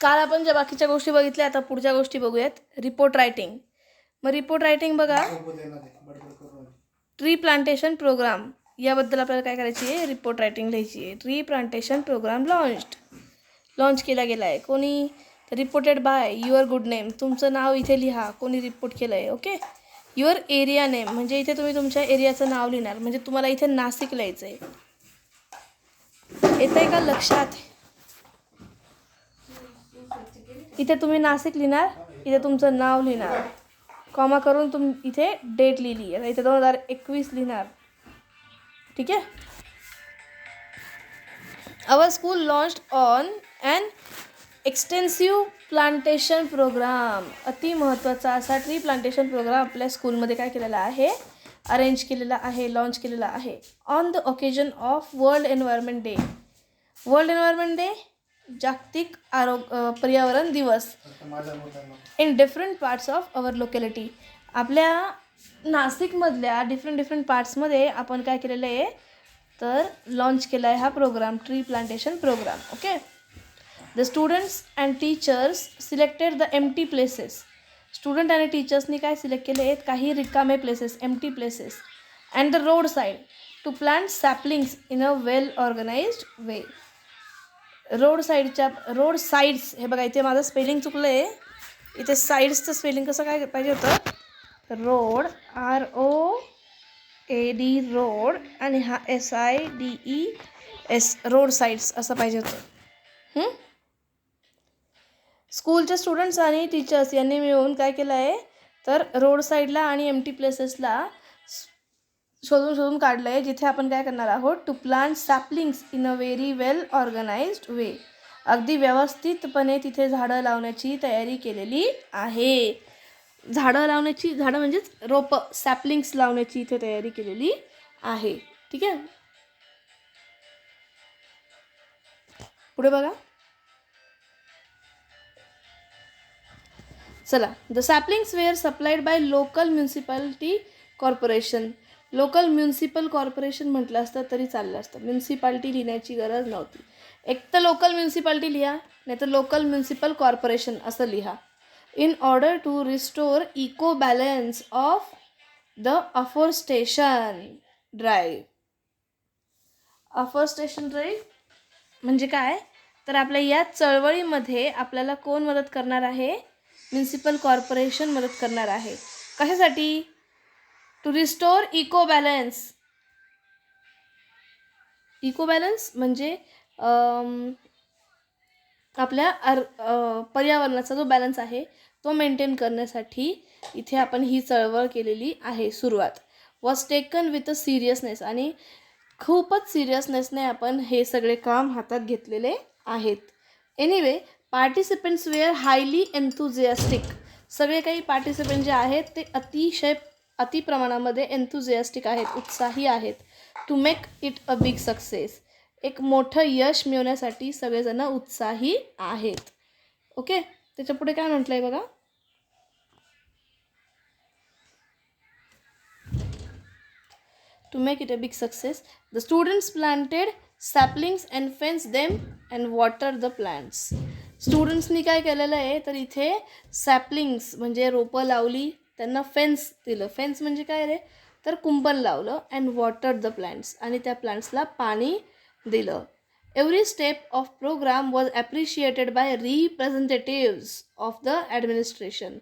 काल आपण ज्या बाकीच्या गोष्टी बघितल्या, आता पुढच्या गोष्टी बघूयात. Report writing. मग रिपोर्ट रायटिंग बघा, ट्री प्लांटेशन प्रोग्राम याबद्दल आपल्याला काय करायची आहे, रिपोर्ट रायटिंग लिहायची आहे. ट्री प्लांटेशन प्रोग्राम लॉन्च केला गेला आहे. कोणी? Reported by your good name. तुमचं नाव इथे लिहा, कोणी रिपोर्ट केलं आहे. ओके. युअर एरिया नेम म्हणजे इथे तुम्ही तुमच्या एरियाचं नाव लिहिणार. म्हणजे तुम्हाला इथे नाशिक लिहायचं आहे. येतं आहे का लक्षात? इथे तुम्ही नाशिक लिहिणार, इथे तुमचं नाव लिहिणार, कॉमा करून इथे डेट लिहिली आहे. इथे 2021 लिहिणार. ठीक आहे. Our school launched on an extensive plantation programme. अति महत्त्वाचा असा ट्री प्लांटेशन प्रोग्राम आपल्या स्कूलमध्ये काय केलेला आहे, अरेंज केलेला आहे, लॉन्च केलेला आहे. On the occasion of world environment day. World environment day जागतिक पर्यावरण दिवस. In different parts of our locality. आपल्या नाशिकमधल्या डिफरंट पार्ट्समध्ये आपण काय केलेलं आहे, तर लॉन्च केला आहे हा programme, tree plantation programme. Okay. The students and teachers selected the empty places. Student आणि टीचर्सनी काय सिलेक्ट केले आहेत, काही रिकामे places, empty places and the road side to plant saplings in a well organised way. Road sides, हे बघा इथे माझं स्पेलिंग चुकलं आहे. इथे साईड्सचं स्पेलिंग कसं काय पाहिजे होतं, रोड ROAD रोड आणि हा SIDES रोड साईड्स असं पाहिजे होतं. स्कूलच्या स्टुडंट्स आणि टीचर्स यांनी मिळून काय केलं आहे, तर रोड साईडला आणि एम्प्टी प्लेसेसला शोधून काढलं आहे, जिथे आपण काय करणार आहोत, to plant saplings in a very well organised way. अगदी व्यवस्थितपणे तिथे झाडं लावण्याची तयारी केलेली आहे. झाडं म्हणजेच रोपं, सॅपलिंग्स लावण्याची इथे तयारी केलेली आहे. ठीक आहे. पुढे बघा. चला. The saplings were supplied by local municipality corporation. Local municipal corporation म्हटलं असतं तरी चाललं असतं, म्युन्सिपाल्टी लिहिण्याची गरज नव्हती. एक तर लोकल म्युन्सिपाल्टी लिहा, नाही तर लोकल म्युन्सिपल कॉर्पोरेशन असं लिहा. In order to restore eco balance of the afforestation drive. Afforestation drive म्हणजे काय, तर आपल्या या चळवळीमध्ये आपल्याला कोण मदत करणार आहे, म्युन्सिपल कॉर्पोरेशन मदत करणार आहे. कशासाठी, to restore eco balance. Eco balance म्हणजे आपल्या पर्यावरणाचा जो बॅलन्स आहे तो मेंटेन करण्यासाठी इथे आपण ही चळवळ केलेली आहे. सुरुवात was taken with a seriousness. आणि खूपच सिरियसनेसने आपण हे सगळे काम हातात घेतलेले आहेत. Anyway participants were highly enthusiastic. सगळे काही पार्टिसिपेंट जे आहेत ते अति प्रमाणामध्ये एन्थुझियास्टिक आहेत, उत्साही आहेत. To make it a big success. एक मोठं यश मिळवण्यासाठी सगळेजण उत्साही आहेत. ओके. त्याच्या पुढे काय म्हटलंय बघा, to make it a big success the students planted saplings and fence them and water the plants. स्टुडंट्सनी काय केलेलं आहे, तर इथे सॅपलिंग्स म्हणजे रोपं लावली, त्यांना फेन्स दिलं. फेन्स म्हणजे काय रे, तर कुंपण लावलं. अँड वॉटर द प्लांट्स आणि त्या प्लांट्सला पाणी दिलं. Every step of programme was appreciated by representatives of the administration.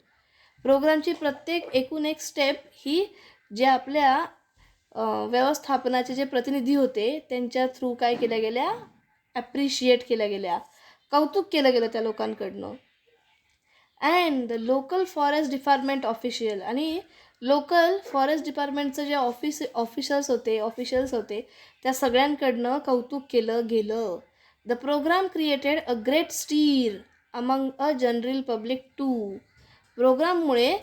प्रोग्रामची प्रत्येक एकूण एक स्टेप ही जे आपल्या व्यवस्थापनाचे जे प्रतिनिधी होते त्यांच्या थ्रू काय केल्या गेल्या, ॲप्रिशिएट केल्या गेल्या, कौतुक केलं गेलं त्या लोकांकडनं. And the local forest department official. आणि लोकल फॉरेस्ट डिपार्टमेंटचं जे ऑफिशियल्स होते त्या सगळ्यांकडनं कौतुक केलं गेलं. The programme created a great stir among a general public too. प्रोग्राममुळे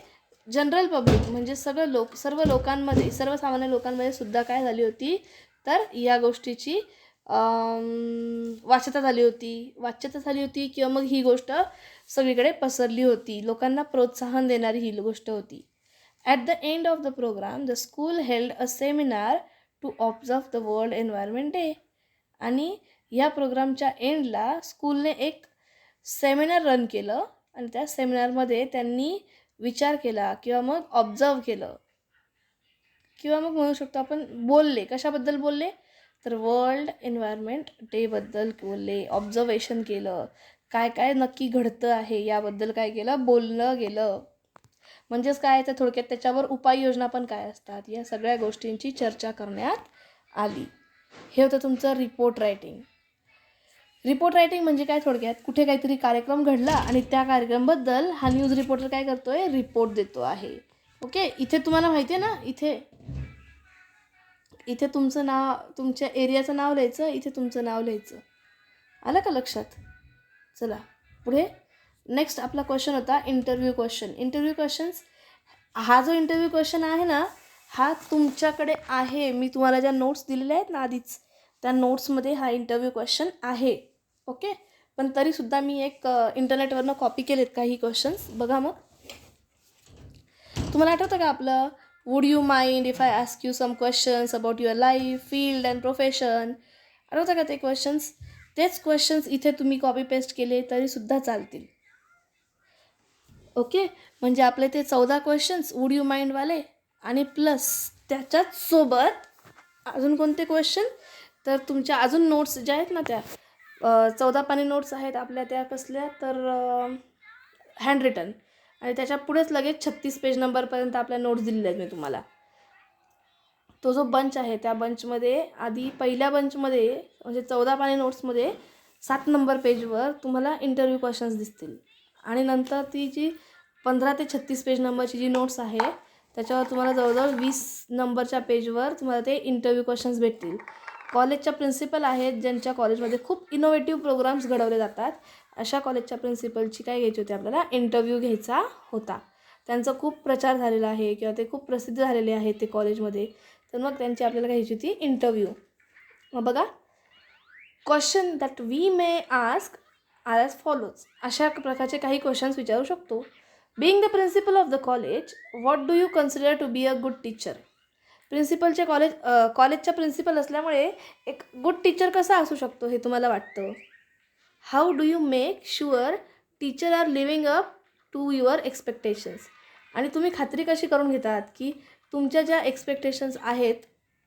जनरल पब्लिक म्हणजे सर्व लोकांमध्ये, सर्वसामान्य लोकांमध्ये सुद्धा काय झाली होती, तर या गोष्टीची वाच्यता झाली होती किंवा मग ही गोष्ट सगळीकडे पसरली होती. लोकांना प्रोत्साहन देणारी ही गोष्ट होती. At the end of the programme the school held a seminar to observe the world environment day. आणि या प्रोग्रामच्या एंडला स्कूलने एक सेमिनार रन केलं आणि त्या सेमिनारमध्ये त्यांनी विचार केला किंवा मग ऑब्झर्व केलं किंवा मग म्हणू शकतो आपण बोलले. कशाबद्दल बोलले? तर वर्ल्ड एन्व्हायरमेंट डेबद्दल बोलले, ऑब्झर्वेशन केलं, काय काय नक्की घडतं आहे याबद्दल काय केलं, बोललं गेलं. म्हणजेच काय तर थोडक्यात त्याच्यावर उपाययोजना पण काय असतात या सगळ्या गोष्टींची चर्चा करण्यात आली. हे होतं तुमचं रिपोर्ट रायटिंग. रिपोर्ट रायटिंग म्हणजे काय थोडक्यात, कुठे काहीतरी कार्यक्रम घडला आणि त्या कार्यक्रमाबद्दल हा न्यूज रिपोर्टर काय करतोय, रिपोर्ट देतो आहे. ओके, इथे तुम्हाला माहिती आहे ना, इथे तुमचं नाव, तुमच्या एरियाचं नाव लिहायचं, इथे तुमचं नाव लिहायचं. आलं का लक्षात? चला पुढे. नेक्स्ट आपला क्वेश्चन होता इंटरव्ह्यू क्वेश्चन. इंटरव्ह्यू क्वेश्चन्स, हा जो इंटरव्ह्यू क्वेश्चन आहे ना, हा तुमच्याकडे आहे. मी तुम्हाला ज्या नोट्स दिलेल्या आहेत ना आधीच, त्या नोट्समध्ये हा इंटरव्ह्यू क्वेश्चन आहे. ओके, पण तरीसुद्धा मी एक इंटरनेटवरनं कॉपी केलेत काही क्वेश्चन्स. बघा मग. तुम्हाला आठवतं का आपलं would you mind if I ask you some questions about your life, field and profession? आठवतं का ते क्वेश्चन्स? तेच क्वेश्चन्स इथे तुम्ही कॉपी पेस्ट केले तरीसुद्धा चालतील. ओके, म्हणजे आपले ते 14 क्वेश्चन्स वुड यू माइंडवाले आणि प्लस त्याच्याच सोबत अजून कोणते क्वेश्चन, तर तुमच्या अजून नोट्स ज्या आहेत ना, त्या 14 पानी नोट्स आहेत आपल्या, त्या कसल्या तर हँड रिटन, आणि त्याच्या पुढेच लगेच 36 पेज नंबरपर्यंत आपल्या नोट्स दिलेल्या आहेत मी तुम्हाला. तो जो बंच आहे त्या बंचमध्ये आधी पहिल्या बंचमध्ये म्हणजे 14 पानी नोट्समध्ये 7 नंबर पेजवर तुम्हाला इंटरव्ह्यू क्वेश्चन्स दिसतील, आणि नंतर ती जी 15 ते 36 पेज नंबरची जी नोट्स आहे त्याच्यावर तुम्हाला जवळजवळ 20 नंबरच्या पेजवर तुम्हाला ते इंटरव्ह्यू क्वेश्चन्स भेटतील. कॉलेजच्या प्रिन्सिपल आहेत ज्यांच्या कॉलेजमध्ये खूप इनोव्हेटिव्ह प्रोग्राम्स घडवले जातात, अशा कॉलेजच्या प्रिन्सिपलची काय घ्यायची होती आपल्याला, इंटरव्ह्यू घ्यायचा होता. त्यांचा खूप प्रचार झालेला आहे किंवा ते खूप प्रसिद्ध झालेले आहेत ते कॉलेजमध्ये, तर मग त्यांची आपल्याला घ्यायची होती इंटरव्ह्यू. मग बघा, question that we may ask are as follows. अशा प्रकारचे काही क्वेश्चन्स विचारू शकतो. Being the principal of the college, what do you consider to be a good teacher? प्रिन्सिपलचे कॉलेजच्या प्रिन्सिपल असल्यामुळे एक गुड टीचर कसा असू शकतो हे तुम्हाला वाटतं? How do you make sure teacher are living up to your expectations? आणि तुम्ही खात्री कशी करून घेतात की तुमच्या ज्या एक्सपेक्टेशन्स आहेत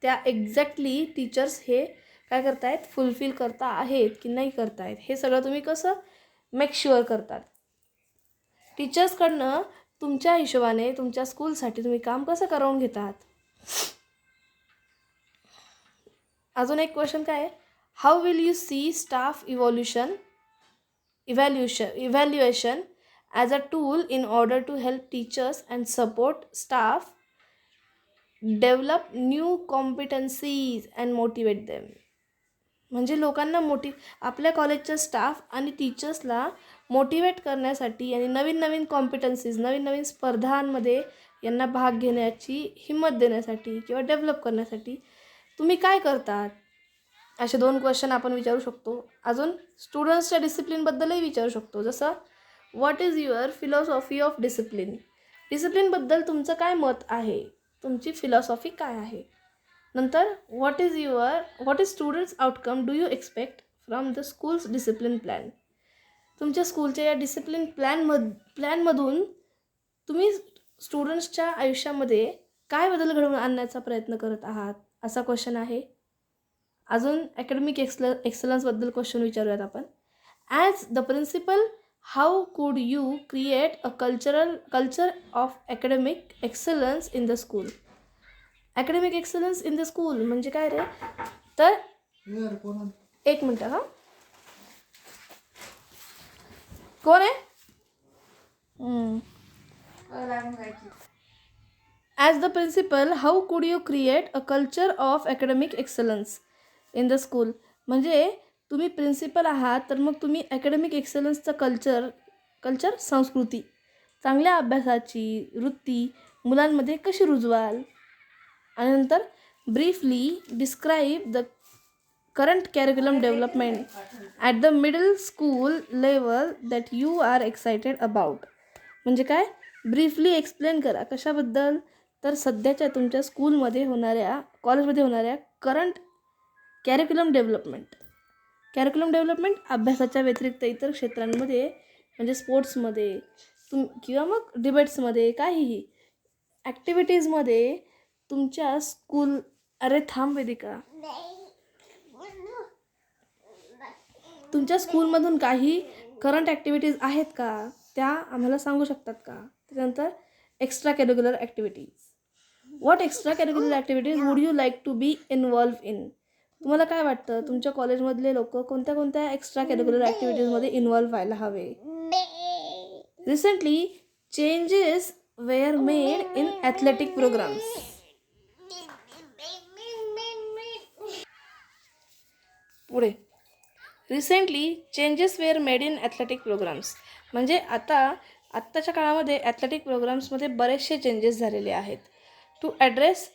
त्या एक्झॅक्टली टीचर्स हे काय करतायत, फुलफिल करता आहेत की नाही करतायत, हे सगळं तुम्ही कसं मेक शुअर करतात? टीचर्सकडनं तुमच्या हिशोबाने तुमच्या स्कूलसाठी तुम्ही काम कसं करून घेतात? अजून एक क्वेश्चन काय आहे, how will you see staff evaluation as a tool in order to help teachers and support staff develop new competencies and motivate them? म्हणजे लोकांना आपल्या कॉलेजच्या स्टाफ आणि टीचर्सला मोटिवेट करण्यासाठी आणि नवीन नवीन कॉम्पिटन्सीज, नवीन नवीन स्पर्धांमध्ये यांना भाग घेण्याची हिंमत देण्यासाठी किंवा डेव्हलप करण्यासाठी तुम्ही काय करतात? असे 2 क्वेश्चन आपण विचारू शकतो. अजून स्टुडंट्सच्या डिसिप्लिनबद्दलही विचारू शकतो, जसं what is your philosophy of discipline? डिसिप्लिनबद्दल तुमचं काय मत आहे, तुमची फिलॉसॉफी काय आहे? नंतर what is students outcome do you expect from the school's discipline plan? तुमच्या स्कूलच्या या डिसिप्लिन प्लॅनमधून तुम्ही स्टुडंट्सच्या आयुष्यामध्ये काय बदल घडवून आणण्याचा प्रयत्न करत आहात, असा क्वेश्चन आहे. अजून ॲकॅडमिक एक्सलन्सबद्दल क्वेश्चन विचारूयात आपण. As the principal, how could you create a culture of academic excellence in the school? Academic excellence in the school म्हणजे काय रे? तर एक मिनटं, हां, कोण आहे? As the principal, how could you create a culture of academic excellence in the school? म्हणजे तुम्ही प्रिन्सिपल आहात, तर मग तुम्ही ॲकॅडमिक एक्सलन्सचं कल्चर संस्कृती, चांगल्या अभ्यासाची वृत्ती मुलांमध्ये कशी रुजवाल? आणि नंतर briefly describe the current curriculum development at the middle school level that you are excited about. म्हणजे काय? ब्रीफली एक्सप्लेन करा. कशाबद्दल? तर सध्याच्या तुमच्या कॉलेजमध्ये होणाऱ्या करंट कॅरिक्युलम डेव्हलपमेंट. कॅरिक्युलम डेव्हलपमेंट अभ्यासाच्या व्यतिरिक्त इतर क्षेत्रांमध्ये म्हणजे स्पोर्ट्समध्ये किंवा मग डिबेट्समध्ये काहीही ॲक्टिव्हिटीजमध्ये तुमच्या स्कूल अरे थांब वेदिका तुमच्या स्कूलमधून काही करंट ॲक्टिव्हिटीज आहेत का त्या आम्हाला सांगू शकतात का. त्याच्यानंतर extra curricular activities. What extra curricular activities would you like to be involve in. तुम्हाला काय वाटतं तुमच्या कॉलेजमधले लोक कोणत्या कोणत्या एक्स्ट्रा करिक्युलर ॲक्टिव्हिटीजमध्ये इन्वॉल्व व्हायला हवे. Recently changes were made in athletic programmes. पुढे recently changes were made in athletic programmes म्हणजे आत्ताच्या काळामध्ये ॲथलेटिक प्रोग्राम्समध्ये बरेचसे चेंजेस झालेले आहेत. To address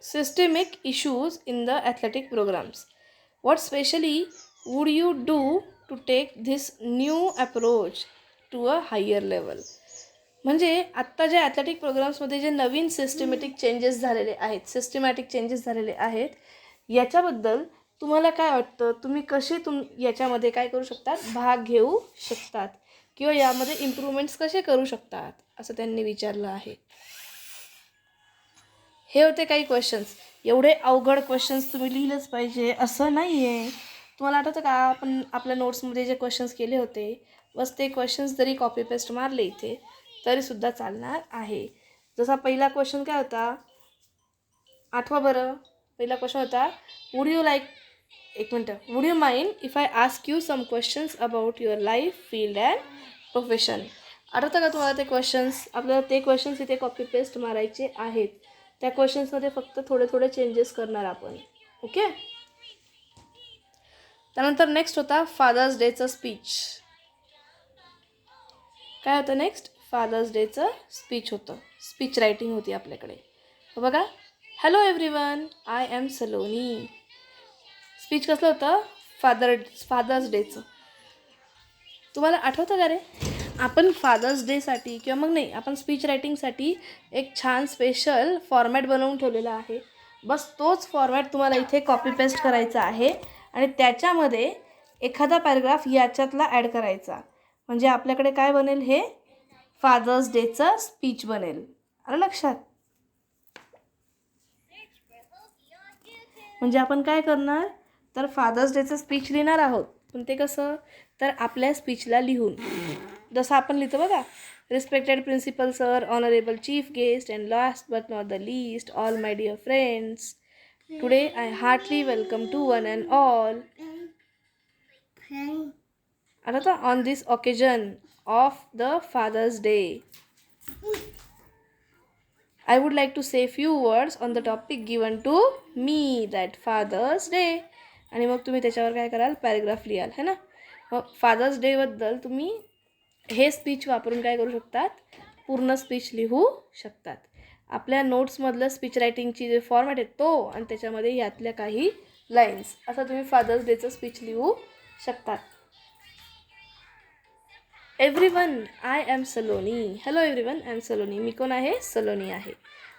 systemic issues in the athletic programs. What specially would you do to take this new approach to a higher level? म्हणजे आत्ता जे ॲथलेटिक प्रोग्राम्समध्ये जे नवीन सिस्टमॅटिक चेंजेस झालेले आहेत याच्याबद्दल तुम्हाला काय वाटतं. तुम्ही कसे याच्यामध्ये काय करू शकतात भाग घेऊ शकतात किंवा यामध्ये इम्प्रूव्हमेंट्स कसे करू शकतात असं त्यांनी विचारलं आहे. हे होते काही क्वेश्चन्स. एवढे अवघड क्वेश्चन्स तुम्ही लिहिलंच पाहिजे असं नाही आहे. तुम्हाला आठवतं का आपण आपल्या नोट्समध्ये जे क्वेश्चन्स केले होते बस ते क्वेश्चन्स जरी कॉपी पेस्ट मारले इथे तरीसुद्धा चालणार आहे. जसा पहिला क्वेश्चन काय होता आठवा बरं. पहिला क्वेश्चन होता would you mind if I ask you some questions about your life field and profession. आठवतं का तुम्हाला ते क्वेश्चन्स. आपल्याला ते क्वेश्चन्स इथे कॉपी पेस्ट मारायचे आहेत. त्या क्वेश्चन्समध्ये फक्त थोडे चेंजेस करणार आपण. ओके. त्यानंतर नेक्स्ट होता फादर्स डेचं स्पीच. काय होतं नेक्स्ट फादर्स डेचं स्पीच होतं. स्पीच रायटिंग होती आपल्याकडे. बघा hello everyone I am Saloni. Speech कसलं होतं फादर्स डेचं. तुम्हाला आठवतं का रे आपण फादर्स डेसाठी किंवा मग नाही आपण स्पीच रायटिंगसाठी एक छान स्पेशल फॉर्मॅट बनवून ठेवलेला आहे. बस तोच फॉर्मॅट तुम्हाला इथे कॉपी पेस्ट करायचा आहे आणि त्याच्यामध्ये एखादा पॅराग्राफ याच्यातला ॲड करायचा म्हणजे आपल्याकडे काय बनेल हे फादर्स डेचं स्पीच बनेल. आलं लक्षात. म्हणजे आपण काय करणार तर फादर्स डेचं स्पीच लिहिणार आहोत पण ते कसं तर आपल्या स्पीचला लिहून जसं आपण लिहितो बघा respected principal sir honourable chief guest and last but not the least all my dear friends today I heartily welcome to one and all आता on this occasion of the father's day I would like to say few words on the topic given to me that Father's Day. आणि मग तुम्ही त्याच्यावर काय कराल paragraph लिहाल है ना. मग फादर्स डेबद्दल तुम्ही हे स्पीच वापरून काय करू शकतात पूर्ण स्पीच लिहू शकतात. आपल्या नोट्समधलं स्पीच रायटिंगची जे फॉर्मॅट आहे तो आणि त्याच्यामध्ये यातल्या काही लाईन्स असं तुम्ही फादर्स डेचं स्पीच लिहू शकतात. Everyone I am Saloni. Hello everyone I am Saloni. मी कोण आहे सलोनी आहे.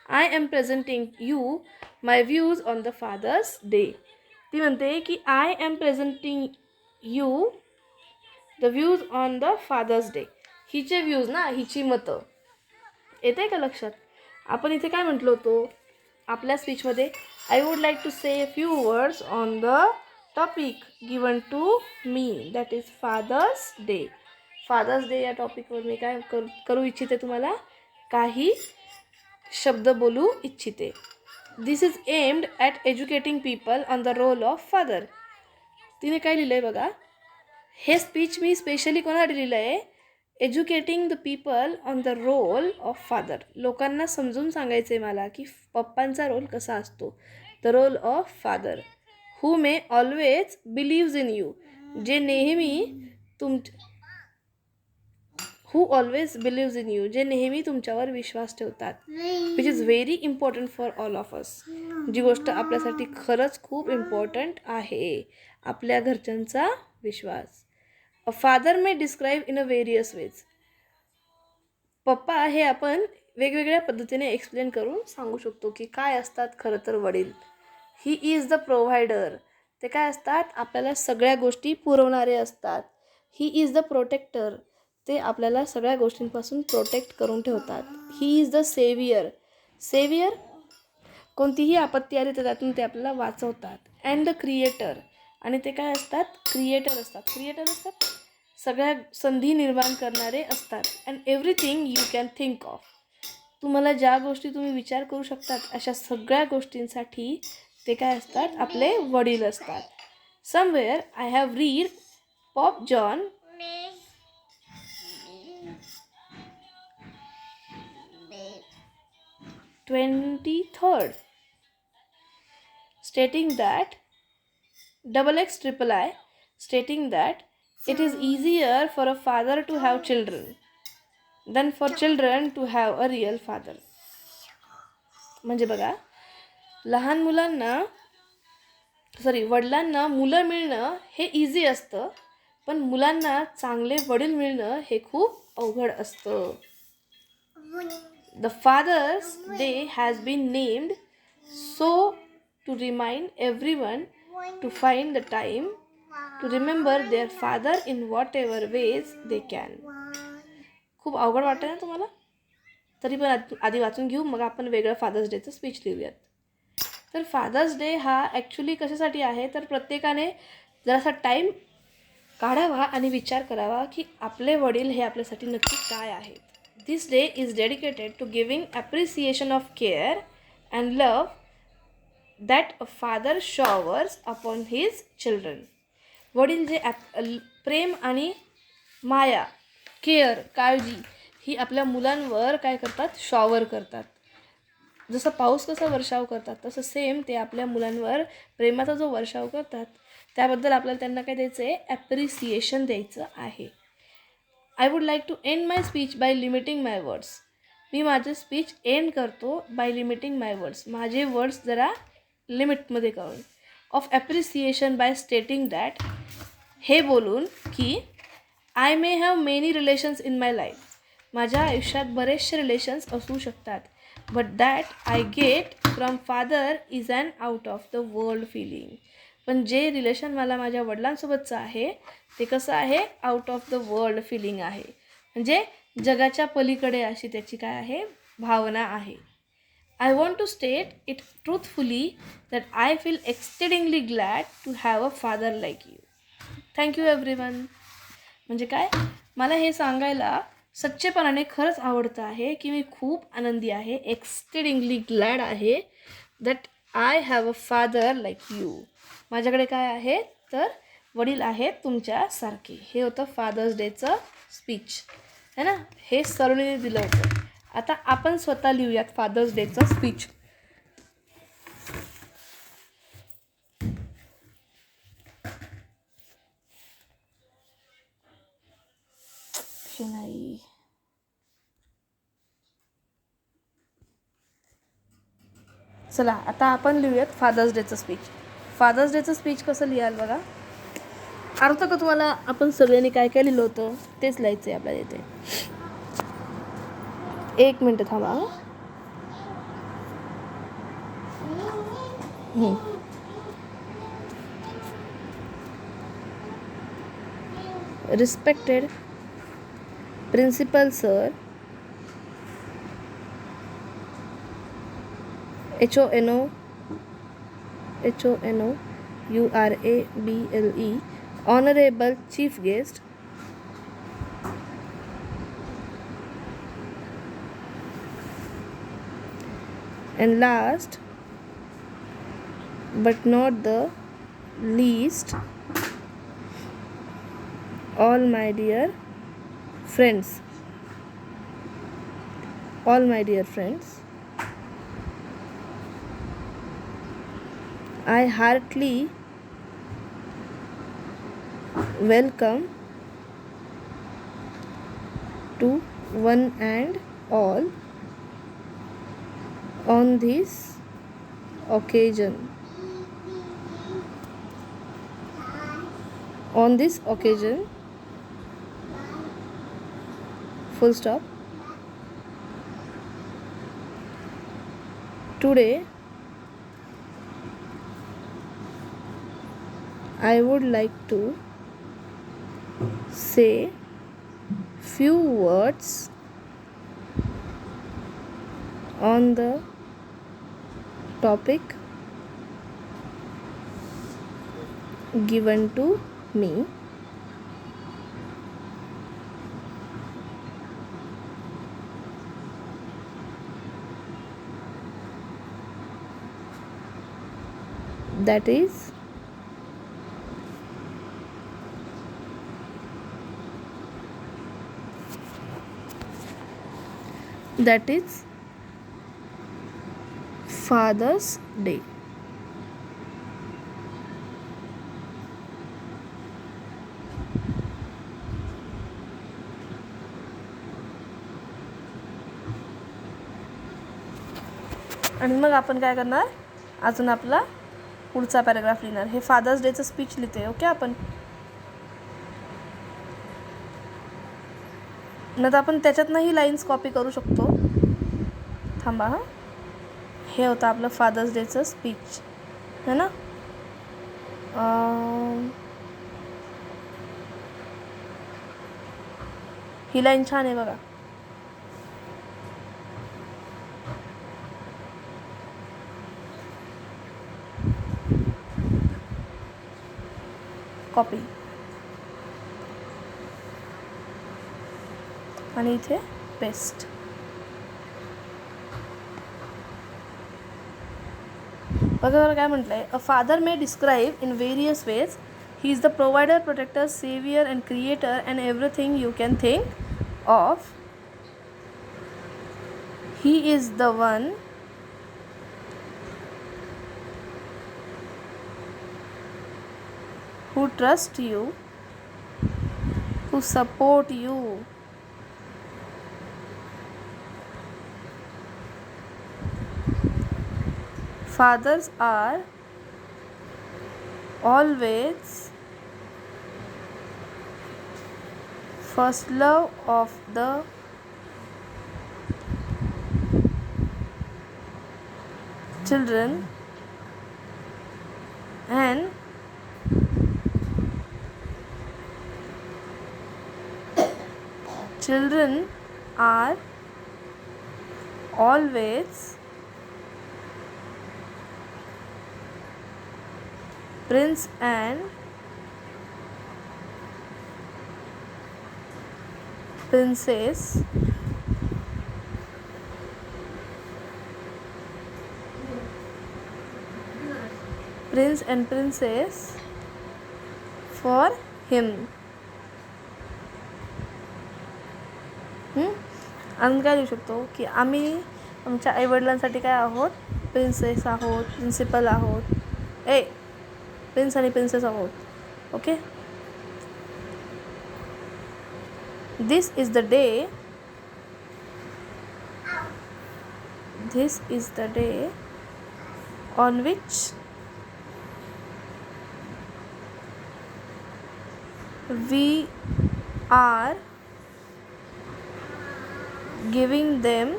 I am presenting you my views on the father's day. ती म्हणते की I am presenting you the views on the father's day. हिचे व्ह्यूज ना हिची मतं येत आहे का लक्षात. आपण इथे काय म्हटलं होतो आपल्या स्पीचमध्ये I would like to say few words on the topic given to me that is father's day. Father's day या टॉपिकवर मी काय करू इच्छिते तुम्हाला काही शब्द बोलू इच्छिते. This is aimed at educating people on the role of father. तिने काय लिहिलं आहे बघा हे स्पीच मी स्पेशली कोणासाठी लिहिलं आहे educating the people on the role of father. लोकांना समजून सांगायचं आहे मला की पप्पांचा रोल कसा असतो. The role of father who may always believes in you. जे नेहमी जे नेहमी तुमच्यावर विश्वास ठेवतात. Which is very important for all of us. जी गोष्ट आपल्यासाठी खरंच खूप इम्पॉर्टंट आहे आपल्या घरच्यांचा विश्वास. A father may describe in a various ways. पप्पा हे आपण वेगवेगळ्या पद्धतीने एक्सप्लेन करून सांगू शकतो की काय असतात खरं तर वडील ही इज द प्रोव्हायडर. ते काय असतात, आपल्याला सगळ्या गोष्टी पुरवणारे असतात. He is the protector. ते आपल्याला सगळ्या गोष्टींपासून प्रोटेक्ट करून ठेवतात. He is the saviour. Saviour, कोणतीही आपत्ती आली तर त्यातून ते आपल्याला वाचवतात. अँड द क्रिएटर, आणि ते काय असतात, क्रिएटर असतात. क्रिएटर असतात सगळ्या संधी निर्माण करणारे असतात. And everything you can think of. तुम्हाला ज्या गोष्टी तुम्ही विचार करू शकतात अशा सगळ्या गोष्टींसाठी ते काय असतात, आपले वडील असतात. Somewhere I have read pop John 23rd stating that XXIII stating that it is easier for a father to have children than for children to have a real father. म्हणजे बघा, लहान मुलांना वडिलांना मुलं मिळणं हे इझी असतं, पण मुलांना चांगले वडील मिळणं हे खूप अवघड असतं. The Father's Day has been named so to remind everyone to find the time to remember their father in whatever ways they can. खूप अवघड वाटतं ना तुम्हाला? तरी पण आधी वाचून घेऊ, मग आपण वेगळं फादर्स डेचं स्पीच लिहूयात. तर फादर्स डे हा ॲक्च्युली कशासाठी आहे, तर प्रत्येकाने जरासा टाईम काढावा आणि विचार करावा की आपले वडील हे आपल्यासाठी नक्की काय आहेत. This day is dedicated to giving appreciation of care and love that a father showers upon his children. वडील जे प्रेम आणि माया, केअर, काळजी ही आपल्या मुलांवर काय करतात, शॉवर करतात. जसं पाऊस कसा वर्षाव करतात तसं सेम ते आपल्या मुलांवर प्रेमाचा जो वर्षाव करतात त्याबद्दल आपल्याला त्यांना काय द्यायचं आहे, ॲप्रिसिएशन द्यायचं आहे. I would like to end my speech by limiting my words. मी माझं स्पीच एंड करतो बाय लिमिटिंग माय वर्ड्स. माझे वर्ड्स जरा लिमिटमध्ये करून. Of appreciation by stating that, हे बोलून की I may have many relations in my life. माझ्या आयुष्यात बरेचसे रिलेशन्स असू शकतात. But that I get from father is an out of the world feeling. पण जे रिलेशन मला माझ्या वडिलांसोबतचं आहे ते कसं आहे, out of the world feeling आहे. म्हणजे जगाच्या पलीकडे अशी त्याची काय आहे, भावना आहे. I want to state it truthfully that I feel exceedingly glad to have a father like you. Thank you everyone. म्हणजे काय, मला हे सांगायला सच्चेपणाने खरंच आवडतं आहे की मी खूप आनंदी आहे, एक्सटेडिंगली ग्लॅड आहे that I have a father like you. माझ्याकडे काय आहे, तर वडील आहेत तुमच्यासारखे. हे होतं फादर्स डेचं स्पीच है ना, हे सरुणीने दिलं होतं. आता आपण स्वतः लिहूयात फादर्स डेचं स्पीच. नाही, चला आता आपण लिहूयात फादर्स डेचं स्पीच. फादर्स डेचं स्पीच कसं लिहाल बघा. अर्थ का तुम्हाला आपण सगळ्यांनी काय काय लिहिलं होतं तेच लिहायचं आहे आपल्याला इथे. एक मिनटं थांबा. Respected principal sir, HONOURABLE, honorable chief guest, and last but not the least, all my dear friends, I heartily welcome to one and all on this occasion. Full stop. Today I would like to say few words on the topic given to me. That is Father's Day. आणि मग आपण काय करणार, अजून आपला पुढचा paragraph लिहिणार. हे फादर्स डेचं स्पीच लिहिते. ओके, आपण नंतर आपण त्याच्यातनंही लाईन्स कॉपी करू शकतो. थांबा हां, हे होतं आपलं फादर्स डेचं स्पीच, है ना. ही लाईन छान आहे बघा. कॉपी आणि इथे पेस्ट. बघा काय म्हटलंय. A father may describe in various ways. He is the provider, protector, saviour and creator and everything you can think of. He is the one who trust you, who support you. Fathers are always first love of the children, and children are always prince and princess prince and princess for him. अजून काय लिहू शकतो की आम्ही आमच्या आईवडिलांसाठी काय आहोत, princess आहोत, प्रिन्सिपल आहोत, प्रिन्स आणि प्रिन्सेस आहोत. Okay, this is the day on which we are giving them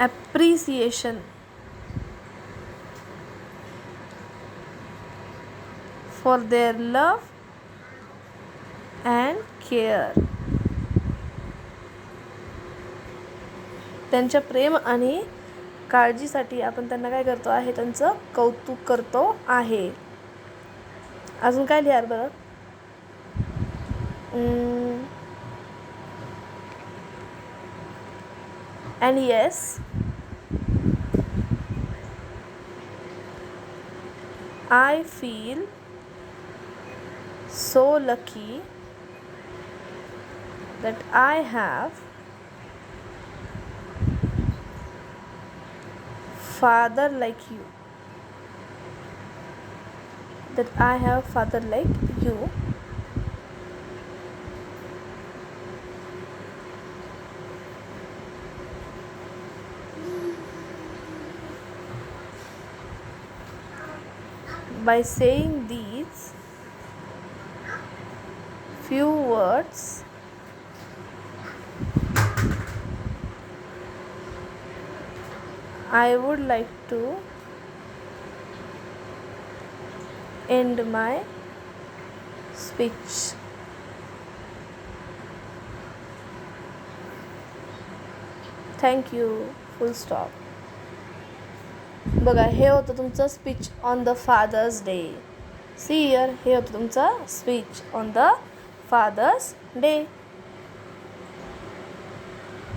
appreciation for their love and care. त्यांच्या प्रेम आणि काळजीसाठी आपण त्यांना काय करतो आहे, त्यांचं कौतुक करतो आहे. अजून काय लिहार बरं. And yes, I feel so lucky that I have father like you. By saying these few words, I would like to end my speech. Thank you. Full stop. बघा, हे होतं तुमचं speech on the father's day. See here, हे होतं तुमचं speech on the father's day.